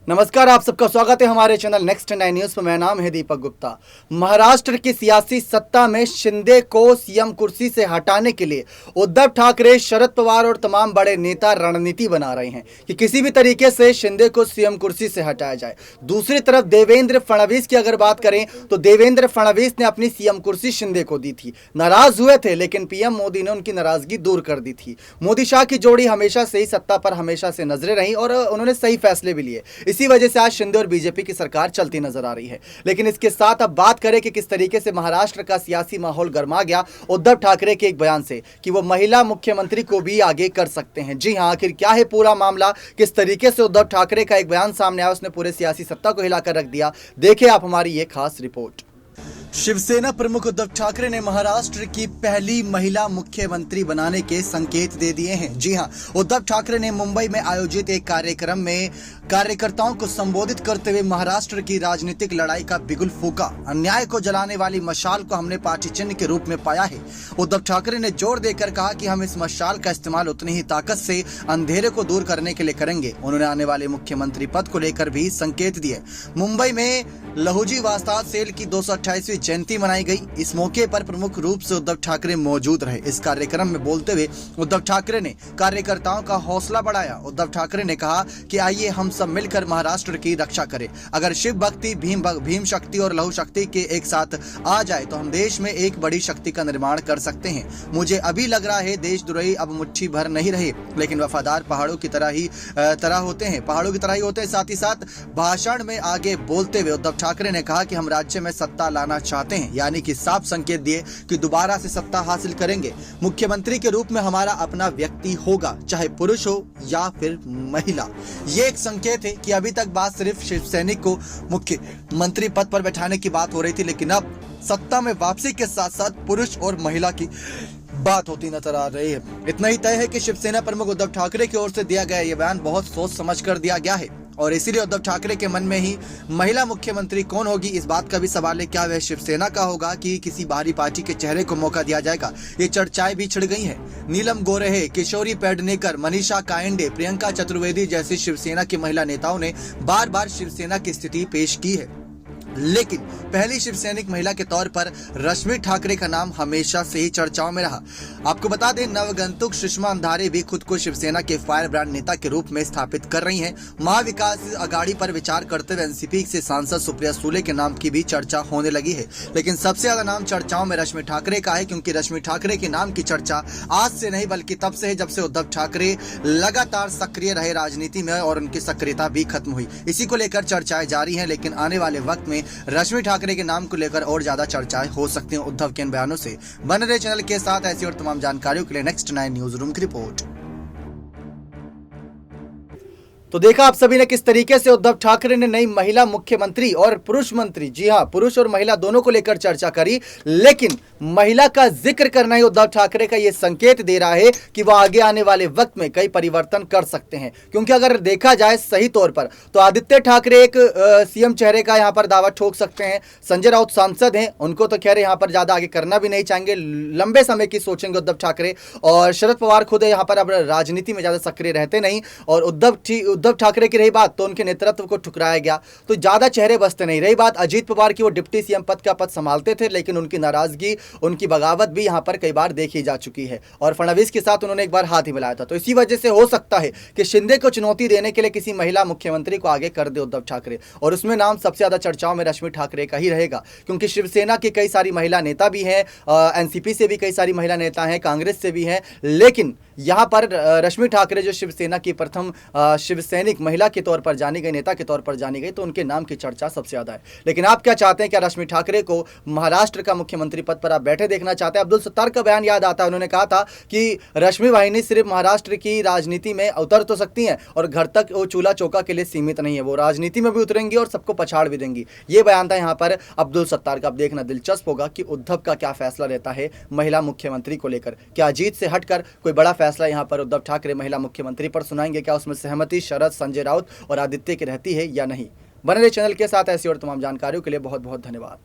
नमस्कार, आप सबका स्वागत है हमारे चैनल नेक्स्ट 9 न्यूज पर। मेरा नाम है दीपक गुप्ता। महाराष्ट्र की सियासी सत्ता में शिंदे को सीएम कुर्सी से हटाने के लिए उद्धव ठाकरे, शरद पवार और तमाम बड़े नेता रणनीति बना रहे हैं कि किसी भी तरीके से शिंदे को सीएम कुर्सी से हटाया जाए। दूसरी तरफ देवेंद्र फडणवीस की अगर बात करें तो देवेंद्र फडणवीस ने अपनी सीएम कुर्सी शिंदे को दी थी। नाराज हुए थे, लेकिन पीएम मोदी ने उनकी नाराजगी दूर कर दी थी। मोदी शाह की जोड़ी हमेशा से ही सत्ता पर हमेशा से नजरें रही और उन्होंने सही फैसले भी लिए। इसी वजह से आज शिंदे और बीजेपी की सरकार चलती नजर आ रही है। लेकिन इसके साथ अब बात करें कि किस तरीके से महाराष्ट्र का सियासी माहौल गर्मा गया उद्धव ठाकरे के एक बयान से कि वो महिला मुख्यमंत्री को भी आगे कर सकते हैं। जी हां, आखिर क्या है पूरा मामला, किस तरीके से उद्धव ठाकरे का एक बयान सामने आया, उसने पूरे सियासी सत्ता को हिलाकर रख दिया। देखिए आप हमारी ये खास रिपोर्ट। शिवसेना प्रमुख उद्धव ठाकरे ने महाराष्ट्र की पहली महिला मुख्यमंत्री बनाने के संकेत दे दिए हैं। जी हां, उद्धव ठाकरे ने मुंबई में आयोजित एक कार्यक्रम में कार्यकर्ताओं को संबोधित करते हुए महाराष्ट्र की राजनीतिक लड़ाई का बिगुल फूका। अन्याय को जलाने वाली मशाल को हमने पार्टी चिन्ह के रूप में पाया है। उद्धव ठाकरे ने जोर देकर कहा कि हम इस मशाल का इस्तेमाल उतनी ही ताकत से अंधेरे को दूर करने के लिए करेंगे। उन्होंने आने वाले मुख्यमंत्री पद को लेकर भी संकेत दिए। मुंबई में लहुजी वास्ताद सेल की 228वीं जयंती मनाई गई। इस मौके पर प्रमुख रूप से उद्धव ठाकरे मौजूद रहे। इस कार्यक्रम में बोलते हुए उद्धव ठाकरे ने कार्यकर्ताओं का हौसला बढ़ाया। उद्धव ठाकरे ने कहा कि आइए हम सब मिलकर महाराष्ट्र की रक्षा करें। अगर शिव भक्ति, भीम शक्ति और लहू शक्ति के एक साथ आ जाए तो हम देश में एक बड़ी शक्ति का निर्माण कर सकते हैं। मुझे अभी लग रहा है देशद्रोही अब मुट्ठी भर नहीं रहे, लेकिन वफादार पहाड़ों की तरह ही होते हैं। साथ ही साथ भाषण में आगे बोलते हुए उद्धव ठाकरे ने कहा कि हम राज्य में सत्ता लाना चाहते हैं, यानी कि साफ संकेत दिए कि दोबारा से सत्ता हासिल करेंगे। मुख्यमंत्री के रूप में हमारा अपना व्यक्ति होगा, चाहे पुरुष हो या फिर महिला। ये एक संकेत है कि अभी तक बात सिर्फ शिवसैनिक को मुख्यमंत्री पद पर बैठाने की बात हो रही थी, लेकिन अब सत्ता में वापसी के साथ साथ पुरुष और महिला की बात होती नजर आ रही है। इतना ही तय है कि शिवसेना प्रमुख उद्धव ठाकरे की ओर से दिया गया यह बयान बहुत सोच समझ कर दिया गया है और इसीलिए उद्धव ठाकरे के मन में ही महिला मुख्यमंत्री कौन होगी, इस बात का भी सवाल है। क्या वह शिवसेना का होगा कि किसी बाहरी पार्टी के चेहरे को मौका दिया जाएगा? ये चर्चाएं भी छिड़ गई हैं। नीलम गोरेहे, किशोरी पेडनेकर, मनीषा कायंडे, प्रियंका चतुर्वेदी जैसी शिवसेना की महिला नेताओं ने बार बार शिवसेना की स्थिति पेश की है, लेकिन पहली शिवसैनिक महिला के तौर पर रश्मि ठाकरे का नाम हमेशा से ही चर्चाओं में रहा। आपको बता दें, नवगंतुक सुषमा अंधारे भी खुद को शिवसेना के फायर ब्रांड नेता के रूप में स्थापित कर रही हैं। महाविकास आघाड़ी पर विचार करते हुए एनसीपी से सांसद सुप्रिया सुले के नाम की भी चर्चा होने लगी है, लेकिन सबसे ज्यादा नाम चर्चाओं में रश्मि ठाकरे का है, क्योंकि रश्मि ठाकरे के नाम की चर्चा आज से नहीं बल्कि तब से है जब से उद्धव ठाकरे लगातार सक्रिय रहे राजनीति में और उनकी सक्रियता भी खत्म हुई। इसी को लेकर चर्चाएं जारी हैं, लेकिन आने वाले वक्त में रश्मि ठाकरे के नाम को लेकर और ज्यादा चर्चाएं हो सकती हैं उद्धव के इन बयानों से। बने रहे चैनल के साथ ऐसी और तमाम जानकारियों के लिए नेक्स्ट 9 न्यूज रूम की रिपोर्ट। तो देखा आप सभी ने किस तरीके से उद्धव ठाकरे ने नई महिला मुख्यमंत्री और पुरुष मंत्री, जी हां, पुरुष और महिला दोनों को लेकर चर्चा करी, लेकिन महिला का जिक्र करना ही उद्धव ठाकरे का यह संकेत दे रहा है कि वह आगे आने वाले वक्त में कई परिवर्तन कर सकते हैं। क्योंकि अगर देखा जाए सही तौर पर तो आदित्य ठाकरे एक सीएम चेहरे का यहां पर दावा ठोक सकते हैं। संजय राउत सांसद हैं, उनको तो खैर यहां पर ज्यादा आगे करना भी नहीं चाहेंगे, लंबे समय की सोचेंगे उद्धव ठाकरे। और शरद पवार खुद यहां पर अब राजनीति में ज्यादा सक्रिय रहते नहीं, और उद्धव ठाकरे की रही बात तो उनके नेतृत्व को ठुकराया गया, तो ज्यादा चेहरे बसते नहीं। रही बात अजीत पवार की, वो डिप्टी सीएम पद का पद संभालते थे, लेकिन उनकी नाराजगी, उनकी बगावत भी यहां पर कई बार देखी जा चुकी है और फडणवीस के साथ उन्होंने एक बार हाथ ही मिलाया था। तो इसी वजह से हो सकता है कि शिंदे को चुनौती देने के लिए किसी महिला मुख्यमंत्री को आगे कर दे उद्धव ठाकरे, और उसमें नाम सबसे ज्यादा चर्चाओं में रश्मि ठाकरे का ही रहेगा, क्योंकि शिवसेना की कई सारी महिला नेता भी हैं, एनसीपी से भी कई सारी महिला नेता हैं, कांग्रेस से भी हैं, लेकिन यहां पर रश्मि ठाकरे जो शिवसेना की प्रथम शिवसैनिक महिला के तौर पर जानी गई, नेता के तौर पर जानी गई, तो उनके नाम की चर्चा सबसे ज्यादा है। लेकिन आप क्या चाहते हैं? क्या रश्मि ठाकरे को महाराष्ट्र का मुख्यमंत्री पद पर आप बैठे देखना चाहते हैं? अब्दुल सत्तार का बयान याद आता है, उन्होंने कहा था कि रश्मि वाहिनी सिर्फ महाराष्ट्र की राजनीति में उतर तो सकती हैं और घर तक वो चूल्हा चौका के लिए सीमित नहीं है, वो राजनीति में भी उतरेंगी और सबको पछाड़ भी देंगी। ये बयान था यहाँ पर अब्दुल सत्तार का। अब देखना दिलचस्प होगा कि उद्धव का क्या फैसला रहता है महिला मुख्यमंत्री को लेकर। क्या अजीत से हटकर कोई बड़ा फैसला यहाँ पर उद्धव ठाकरे महिला मुख्यमंत्री पर सुनाएंगे? क्या उसमें सहमति शरद, संजय राउत और आदित्य की रहती है या नहीं? बने रहिए चैनल के साथ ऐसी और तमाम जानकारियों के लिए बहुत बहुत धन्यवाद।